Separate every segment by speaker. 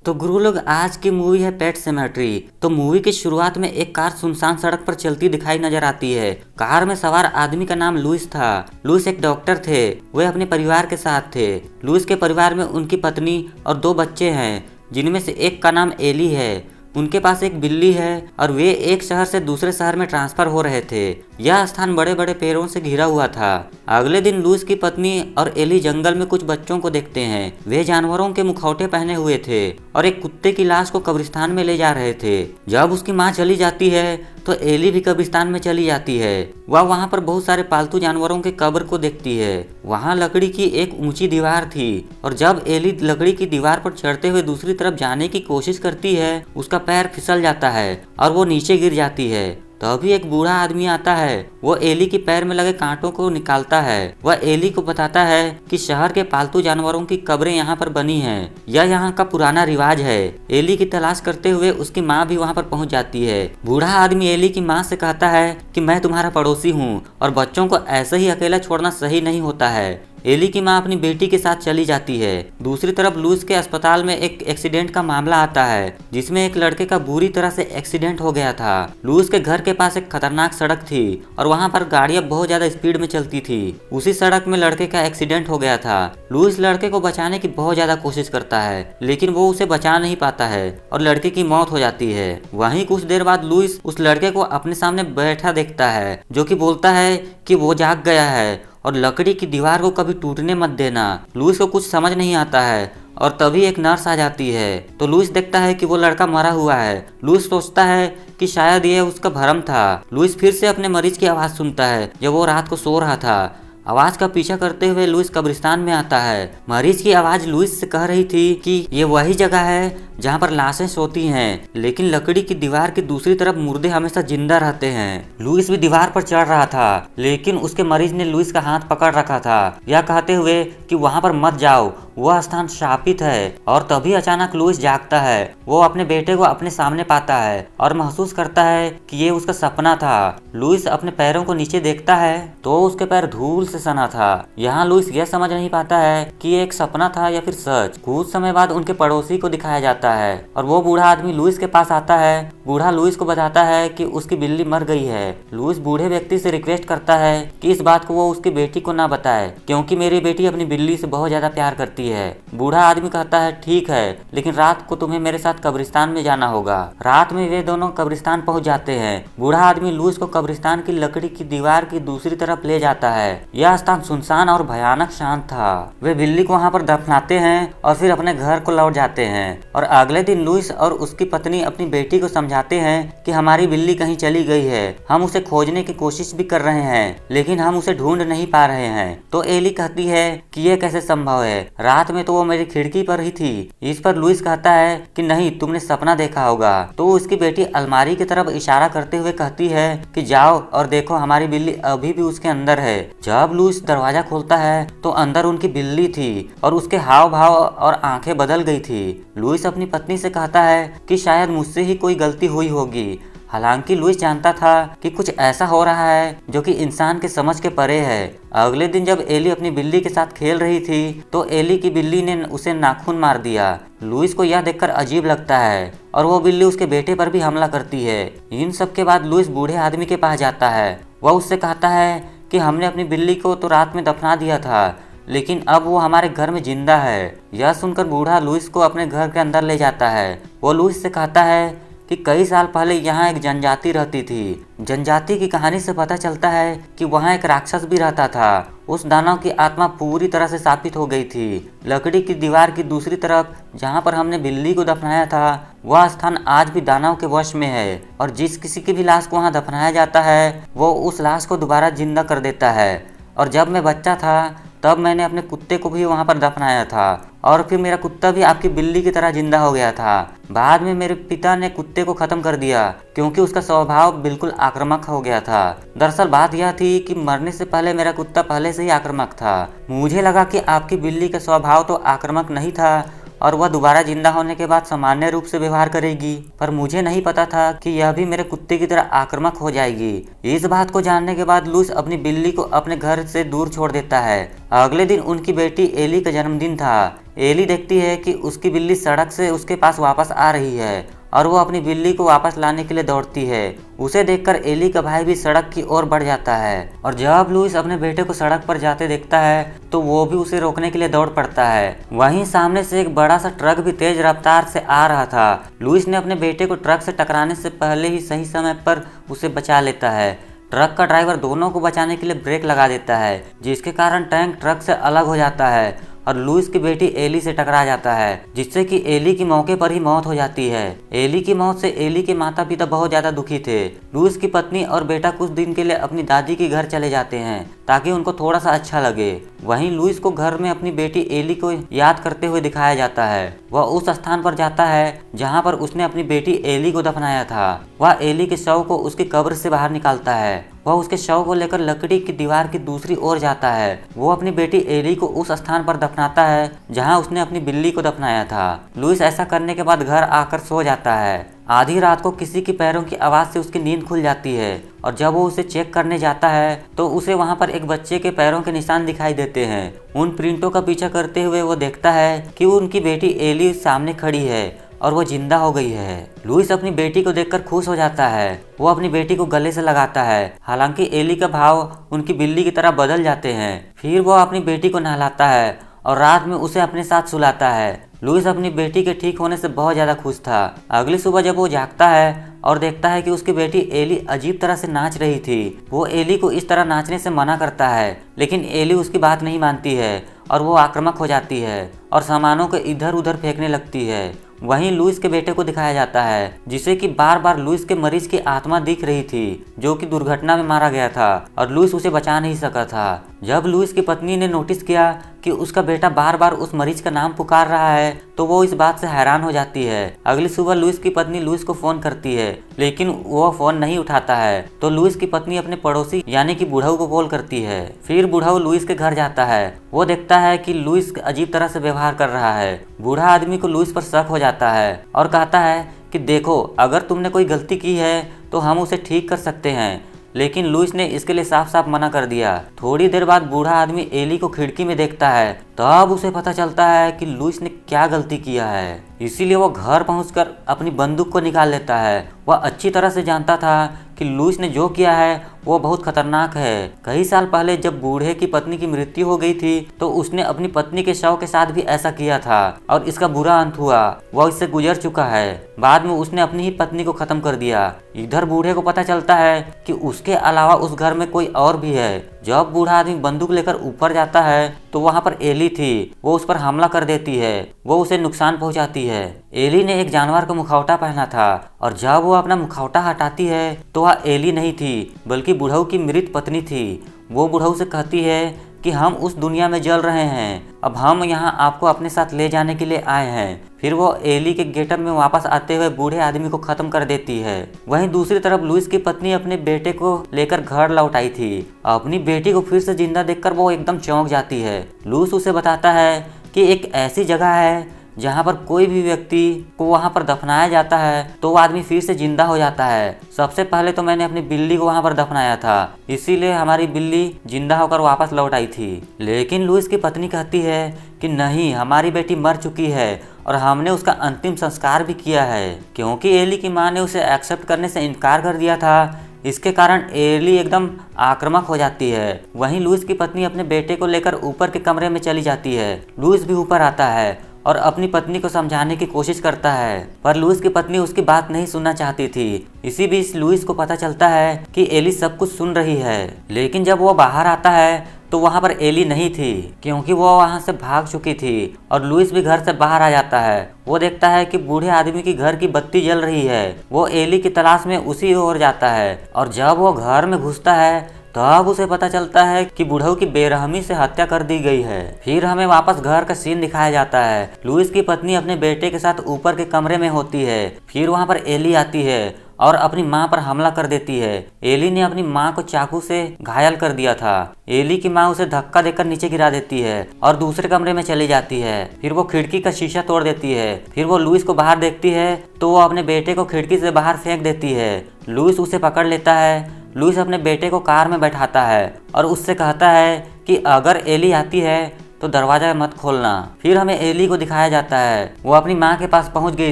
Speaker 1: तो गुरु लोग आज की मूवी है पेट सेमेट्री। तो मूवी की शुरुआत में एक कार सुनसान सड़क पर चलती दिखाई नजर आती है। कार में सवार आदमी का नाम लुइस था। लुइस एक डॉक्टर थे। वे अपने परिवार के साथ थे। लुइस के परिवार में उनकी पत्नी और 2 बच्चे हैं, जिनमें से एक का नाम एली है। उनके पास एक बिल्ली है और वे एक शहर से दूसरे शहर में ट्रांसफर हो रहे थे। यह स्थान बड़े बड़े पेड़ों से घिरा हुआ था। अगले दिन लुइस की पत्नी और एली जंगल में कुछ बच्चों को देखते हैं। वे जानवरों के मुखौटे पहने हुए थे और एक कुत्ते की लाश को कब्रिस्तान में ले जा रहे थे। जब उसकी माँ चली जाती है तो एली भी कब्रिस्तान में चली जाती है। वह वहाँ पर बहुत सारे पालतू जानवरों के कब्र को देखती है। वहाँ लकड़ी की एक ऊंची दीवार थी और जब एली लकड़ी की दीवार पर चढ़ते हुए दूसरी तरफ जाने की कोशिश करती है, उसका पैर फिसल जाता है और वो नीचे गिर जाती है। तभी एक बूढ़ा आदमी आता है। वो एली के पैर में लगे कांटों को निकालता है। वह एली को बताता है कि शहर के पालतू जानवरों की कब्रें यहाँ पर बनी हैं। यह यहाँ का पुराना रिवाज है। एली की तलाश करते हुए उसकी माँ भी वहाँ पर पहुँच जाती है। बूढ़ा आदमी एली की माँ से कहता है कि मैं तुम्हारा पड़ोसी हूँ और बच्चों को ऐसे ही अकेला छोड़ना सही नहीं होता है। एली की मां अपनी बेटी के साथ चली जाती है। दूसरी तरफ लुइस के अस्पताल में एक एक्सीडेंट का मामला आता है, जिसमें एक लड़के का बुरी तरह से एक्सीडेंट हो गया था। लुइस के घर के पास एक खतरनाक सड़क थी और वहां पर गाड़ियां बहुत ज्यादा स्पीड में चलती थी। उसी सड़क में लड़के का एक्सीडेंट हो गया था। लुइस लड़के को बचाने की बहुत ज्यादा कोशिश करता है, लेकिन वो उसे बचा नहीं पाता है और लड़के की मौत हो जाती है। वहीं कुछ देर बाद लुइस उस लड़के को अपने सामने बैठा देखता है, जो कि बोलता है कि वो जाग गया है और लकड़ी की दीवार को कभी टूटने मत देना। लुइस को कुछ समझ नहीं आता है और तभी एक नर्स आ जाती है। तो लुइस देखता है कि वो लड़का मरा हुआ है। लुइस सोचता है कि शायद ये उसका भ्रम था। लुइस फिर से अपने मरीज की आवाज़ सुनता है जब वो रात को सो रहा था। आवाज का पीछा करते हुए लुइस कब्रिस्तान में आता है। मरीज की आवाज लुइस से कह रही थी कि ये वही जगह है जहाँ पर लाशें सोती हैं, लेकिन लकड़ी की दीवार की दूसरी तरफ मुर्दे हमेशा जिंदा रहते हैं। लुइस भी दीवार पर चढ़ रहा था, लेकिन उसके मरीज ने लुइस का हाथ पकड़ रखा था, यह कहते हुए कि वहाँ पर मत जाओ, वह स्थान शापित है। और तभी अचानक लुइस जागता है। वो अपने बेटे को अपने सामने पाता है और महसूस करता है कि ये उसका सपना था। लुइस अपने पैरों को नीचे देखता है तो उसके पैर धूल से सना था। यहाँ लुइस यह समझ नहीं पाता है कि ये एक सपना था या फिर सच। कुछ समय बाद उनके पड़ोसी को दिखाया जाता है और वो बूढ़ा आदमी लुइस के पास आता है। बूढ़ा लुइस को बताता है कि उसकी बिल्ली मर गई है। लुइस बूढ़े व्यक्ति से रिक्वेस्ट करता है कि इस बात को वो उसकी बेटी को ना बताए, क्योंकि मेरी बेटी अपनी बिल्ली से बहुत ज्यादा प्यार करती है। बूढ़ा आदमी कहता है ठीक है, लेकिन रात को तुम्हें मेरे साथ कब्रिस्तान में जाना होगा। रात में वे दोनों कब्रिस्तान पहुंच जाते हैं। बूढ़ा आदमी लुइस को कब्रिस्तान की लकड़ी की दीवार की दूसरी तरफ ले जाता है। यह स्थान सुनसान और भयानक शांत था। वे बिल्ली को वहाँ पर दफनाते हैं और फिर अपने घर को लौट जाते हैं। और अगले दिन लुइस और उसकी पत्नी अपनी बेटी को समझाते हैं कि हमारी बिल्ली कहीं चली गई है। हम उसे खोजने की कोशिश भी कर रहे हैं, लेकिन हम उसे ढूंढ नहीं पा रहे हैं। तो एली कहती है कि यह कैसे संभव है, रात में तो वो मेरी खिड़की पर ही थी। इस पर लुइस कहता है कि नहीं, तुमने सपना देखा होगा। तो उसकी बेटी अलमारी की तरफ इशारा करते हुए कहती है कि जाओ और देखो, हमारी बिल्ली अभी भी उसके अंदर है। जब लुइस दरवाजा खोलता है तो अंदर उनकी बिल्ली थी और उसके हाव भाव और आंखें बदल गई थी। लुइस अपनी पत्नी से कहता है कि शायद मुझसे ही कोई गलती हुई होगी। हालांकि लुइस जानता था कि कुछ ऐसा हो रहा है जो कि इंसान के समझ के परे है। अगले दिन जब एली अपनी बिल्ली के साथ खेल रही थी तो एली की बिल्ली ने उसे नाखून मार दिया। लुइस को यह देखकर अजीब लगता है और वो बिल्ली उसके बेटे पर भी हमला करती है। इन सब के बाद लुइस बूढ़े आदमी के पास जाता है। वह उससे कहता है कि हमने अपनी बिल्ली को तो रात में दफना दिया था, लेकिन अब वो हमारे घर में जिंदा है। यह सुनकर बूढ़ा लुइस को अपने घर के अंदर ले जाता है। वो लुइस से कहता है कि कई साल पहले यहाँ एक जनजाति रहती थी। जनजाति की कहानी से पता चलता है कि वहाँ एक राक्षस भी रहता था। उस दानव की आत्मा पूरी तरह से शापित हो गई थी। लकड़ी की दीवार की दूसरी तरफ जहाँ पर हमने बिल्ली को दफनाया था, वह स्थान आज भी दानव के वश में है और जिस किसी की भी लाश को वहाँ दफनाया जाता है, वो उस लाश को दोबारा जिंदा कर देता है। और जब मैं बच्चा था तब मैंने अपने कुत्ते को भी वहाँ पर दफनाया था और फिर मेरा कुत्ता भी आपकी बिल्ली की तरह जिंदा हो गया था। बाद में मेरे पिता ने कुत्ते को खत्म कर दिया क्योंकि उसका स्वभाव बिल्कुल आक्रामक हो गया था। दरअसल बात यह थी कि मरने से पहले मेरा कुत्ता पहले से ही आक्रामक था। मुझे लगा कि आपकी बिल्ली का स्वभाव तो आक्रामक नहीं था और वह दोबारा जिंदा होने के बाद सामान्य रूप से व्यवहार करेगी। पर मुझे नहीं पता था कि यह भी मेरे कुत्ते की तरह आक्रामक हो जाएगी। इस बात को जानने के बाद लुइस अपनी बिल्ली को अपने घर से दूर छोड़ देता है। अगले दिन उनकी बेटी एली का जन्मदिन था। एली देखती है कि उसकी बिल्ली सड़क से उसके पास वापस आ रही है और वो अपनी बिल्ली को वापस लाने के लिए दौड़ती है। उसे देखकर एली का भाई भी सड़क की ओर बढ़ जाता है और जब लुइस अपने बेटे को सड़क पर जाते देखता है तो वो भी उसे रोकने के लिए दौड़ पड़ता है। वहीं सामने से एक बड़ा सा ट्रक भी तेज रफ्तार से आ रहा था। लुइस ने अपने बेटे को ट्रक से टकराने से पहले ही सही समय पर उसे बचा लेता है। ट्रक का ड्राइवर दोनों को बचाने के लिए ब्रेक लगा देता है, जिसके कारण टैंक ट्रक से अलग हो जाता है और लुइस की बेटी एली से टकरा जाता है, जिससे कि एली की मौके पर ही मौत हो जाती है। एली की मौत से एली के माता पिता बहुत ज्यादा दुखी थे। लुइस की पत्नी और बेटा कुछ दिन के लिए अपनी दादी के घर चले जाते हैं ताकि उनको थोड़ा सा अच्छा लगे। वहीं लुइस को घर में अपनी बेटी एली को याद करते हुए दिखाया जाता है। वह उस स्थान पर जाता है जहाँ पर उसने अपनी बेटी एली को दफनाया था। वह एली के शव को उसकी कब्र से बाहर निकालता है। वह उसके शव को लेकर लकड़ी की दीवार की दूसरी ओर जाता है। वो अपनी बेटी एली को उस स्थान पर दफनाता है जहां उसने अपनी बिल्ली को दफनाया था। लुइस ऐसा करने के बाद घर आकर सो जाता है। आधी रात को किसी के पैरों की आवाज से उसकी नींद खुल जाती है और जब वो उसे चेक करने जाता है तो उसे वहां पर एक बच्चे के पैरों के निशान दिखाई देते हैं। उन प्रिंटों का पीछा करते हुए वो देखता है कि उनकी बेटी एली सामने खड़ी है और वो जिंदा हो गई है। लुइस अपनी बेटी को देखकर खुश हो जाता है। वो अपनी बेटी को गले से लगाता है। हालांकि एली का भाव उनकी बिल्ली की तरह बदल जाते हैं। फिर वो अपनी बेटी को नहलाता है और रात में उसे अपने साथ सुलाता है। लुइस अपनी बेटी के ठीक होने से बहुत ज्यादा खुश था। अगली सुबह जब वो जागता है और देखता है कि उसकी बेटी एली अजीब तरह से नाच रही थी, वो एली को इस तरह नाचने से मना करता है, लेकिन एली उसकी बात नहीं मानती है और वो आक्रामक हो जाती है और सामानों को इधर उधर फेंकने लगती है। वहीं लुइस के बेटे को दिखाया जाता है, जिसे कि बार बार लुइस के मरीज की आत्मा दिख रही थी जो कि दुर्घटना में मारा गया था और लुइस उसे बचा नहीं सका था। जब लुइस की पत्नी ने नोटिस किया कि उसका बेटा बार बार उस मरीज का नाम पुकार रहा है तो वो इस बात से हैरान हो जाती है। अगली सुबह लुइस की पत्नी लुइस को फोन करती है, लेकिन वो फोन नहीं उठाता है तो लुइस की पत्नी अपने पड़ोसी यानी कि बुढ़ऊ को कॉल करती है। फिर बुढ़ऊ लुइस के घर जाता है। वो देखता है कि लुइस अजीब तरह से व्यवहार कर रहा है। बूढ़ा आदमी को लुइस पर शक हो जाता है और कहता है कि देखो, अगर तुमने कोई गलती की है तो हम उसे ठीक कर सकते हैं, लेकिन लुइस ने इसके लिए साफ साफ मना कर दिया। थोड़ी देर बाद बूढ़ा आदमी एली को खिड़की में देखता है, तब उसे पता चलता है कि लुइस ने क्या गलती किया है। इसीलिए वो घर पहुंचकर अपनी बंदूक को निकाल लेता है। वह अच्छी तरह से जानता था कि लुइस ने जो किया है वो बहुत खतरनाक है। कई साल पहले जब बूढ़े की पत्नी की मृत्यु हो गई थी तो उसने अपनी पत्नी के शव के साथ भी ऐसा किया था और इसका बुरा अंत हुआ। वह इससे गुजर चुका है। बाद में उसने अपनी ही पत्नी को खत्म कर दिया। इधर बूढ़े को पता चलता है कि उसके अलावा उस घर में कोई और भी है। जब बूढ़ा आदमी बंदूक लेकर ऊपर जाता है तो वहां पर एली थी। वो उस पर हमला कर देती है। वो उसे नुकसान पहुंचाती है। एली ने एक जानवर का मुखौटा पहना था और जब वो अपना मुखौटा हटाती है तो वह एली नहीं थी बल्कि बुढ़ऊ की मृत पत्नी थी। वो बुढ़ऊ से कहती है कि हम उस दुनिया में जल रहे हैं, अब हम यहाँ आपको अपने साथ ले जाने के लिए आए हैं। फिर वो एली के गेटअप में वापस आते हुए बूढ़े आदमी को खत्म कर देती है। वहीं दूसरी तरफ लुइस की पत्नी अपने बेटे को लेकर घर लौट आई थी। अपनी बेटी को फिर से जिंदा देखकर वो एकदम चौंक जाती है। लुइस उसे बताता है कि एक ऐसी जगह है जहाँ पर कोई भी व्यक्ति को वहाँ पर दफनाया जाता है तो वो आदमी फिर से जिंदा हो जाता है। सबसे पहले तो मैंने अपनी बिल्ली को वहाँ पर दफनाया था, इसीलिए हमारी बिल्ली जिंदा होकर वापस लौट आई थी। लेकिन लुइस की पत्नी कहती है कि नहीं, हमारी बेटी मर चुकी है और हमने उसका अंतिम संस्कार भी किया है। क्योंकि एली की माँ ने उसे एक्सेप्ट करने से इनकार कर दिया था, इसके कारण एली एकदम आक्रामक हो जाती है। वहीं लुइस की पत्नी अपने बेटे को लेकर ऊपर के कमरे में चली जाती है। लुइस भी ऊपर आता है और अपनी पत्नी को समझाने की कोशिश करता है, पर लुइस की पत्नी उसकी बात नहीं सुनना चाहती थी। इसी बीच लुइस को पता चलता है कि एली सब कुछ सुन रही है। लेकिन जब वो बाहर आता है तो वहाँ पर एली नहीं थी, क्योंकि वो वहाँ से भाग चुकी थी। और लुइस भी घर से बाहर आ जाता है। वो देखता है कि बूढ़े आदमी की घर की बत्ती जल रही है। वो एली की तलाश में उसी ओर जाता है और जब वो घर में घुसता है तब उसे पता चलता है कि बुढ़ऊ की बेरहमी से हत्या कर दी गई है। फिर हमें वापस घर का सीन दिखाया जाता है। लुइस की पत्नी अपने बेटे के साथ ऊपर के कमरे में होती है। फिर वहाँ पर एली आती है और अपनी माँ पर हमला कर देती है। एली ने अपनी माँ को चाकू से घायल कर दिया था। एली की माँ उसे धक्का देकर नीचे गिरा देती है और दूसरे कमरे में चली जाती है। फिर वो खिड़की का शीशा तोड़ देती है। फिर वो लुइस को बाहर देखती है तो वो अपने बेटे को खिड़की से बाहर फेंक देती है। लुइस उसे पकड़ लेता है। लुइस अपने बेटे को कार में बैठाता है और उससे कहता है कि अगर एली आती है तो दरवाजा मत खोलना। फिर हमें एली को दिखाया जाता है। वो अपनी माँ के पास पहुंच गई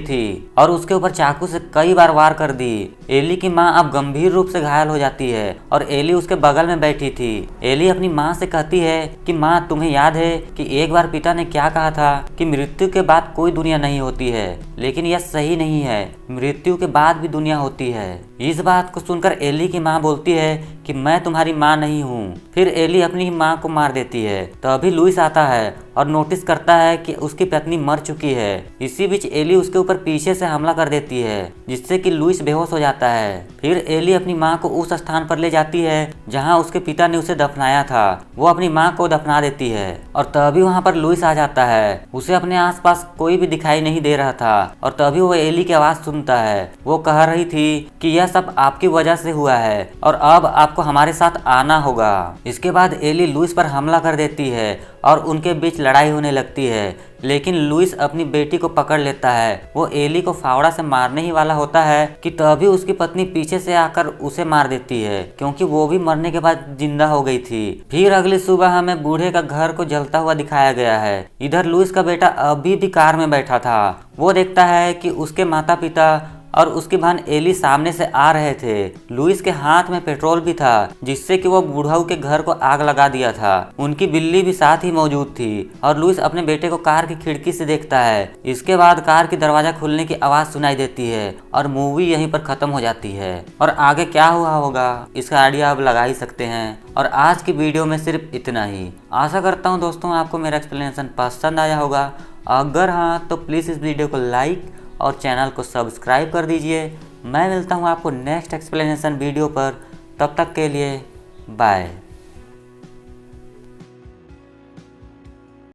Speaker 1: थी और उसके ऊपर चाकू से कई बार वार कर दी। एली की माँ अब गंभीर रूप से घायल हो जाती है और एली उसके बगल में बैठी थी। एली अपनी माँ से कहती है कि माँ, तुम्हें याद है कि एक बार पिता ने क्या कहा था कि मृत्यु के बाद कोई दुनिया नहीं होती है, लेकिन यह सही नहीं है, मृत्यु के बाद भी दुनिया होती है। इस बात को सुनकर एली की माँ बोलती है कि मैं तुम्हारी माँ नहीं हूँ। फिर एली अपनी माँ को मार देती है। तभी लुइस आता है और नोटिस करता है कि उसकी पत्नी मर चुकी है। इसी बीच एली उसके ऊपर पीछे से हमला कर देती है, जिससे कि लुइस बेहोश हो जाता है। फिर एली अपनी माँ को उस स्थान पर ले जाती है जहाँ उसके पिता ने उसे दफनाया था। वो अपनी माँ को दफना देती है और तभी वहाँ पर लुइस आ जाता है। उसे अपने आसपास कोई भी दिखाई नहीं दे रहा था और तभी वो एली की आवाज़ सुनता है। वो कह रही थी कि यह सब आपकी वजह से हुआ है और अब आपको हमारे साथ आना होगा। इसके बाद एली लुइस पर हमला कर देती है और उनके बीच लड़ाई होने लगती है, लेकिन लुइस अपनी बेटी को पकड़ लेता है। वो एली को फावड़ा से मारने ही वाला होता है कि तभी उसकी पत्नी पीछे से आकर उसे मार देती है, क्योंकि वो भी मरने के बाद जिंदा हो गई थी। फिर अगली सुबह हमें बूढ़े का घर को जलता हुआ दिखाया गया है। इधर लुइस का बेटा अभी भी कार में बैठा था। वो देखता है कि उसके माता पिता और उसकी बहन एली सामने से आ रहे थे। लुइस के हाथ में पेट्रोल भी था, जिससे कि वो बुढ़ाऊ के घर को आग लगा दिया था। उनकी बिल्ली भी साथ ही मौजूद थी और लुइस अपने बेटे को कार की खिड़की से देखता है। इसके बाद कार की दरवाजा खुलने की आवाज सुनाई देती है और मूवी यहीं पर खत्म हो जाती है। और आगे क्या हुआ होगा इसका आइडिया आप लगा ही सकते हैं। और आज की वीडियो में सिर्फ इतना ही। आशा करता हूँ दोस्तों आपको मेरा एक्सप्लेनेशन पसंद आया होगा। अगर हाँ तो प्लीज़ इस वीडियो को लाइक और चैनल को सब्सक्राइब कर दीजिए। मैं मिलता हूँ आपको नेक्स्ट एक्सप्लेनेशन वीडियो पर। तब तक के लिए बाय।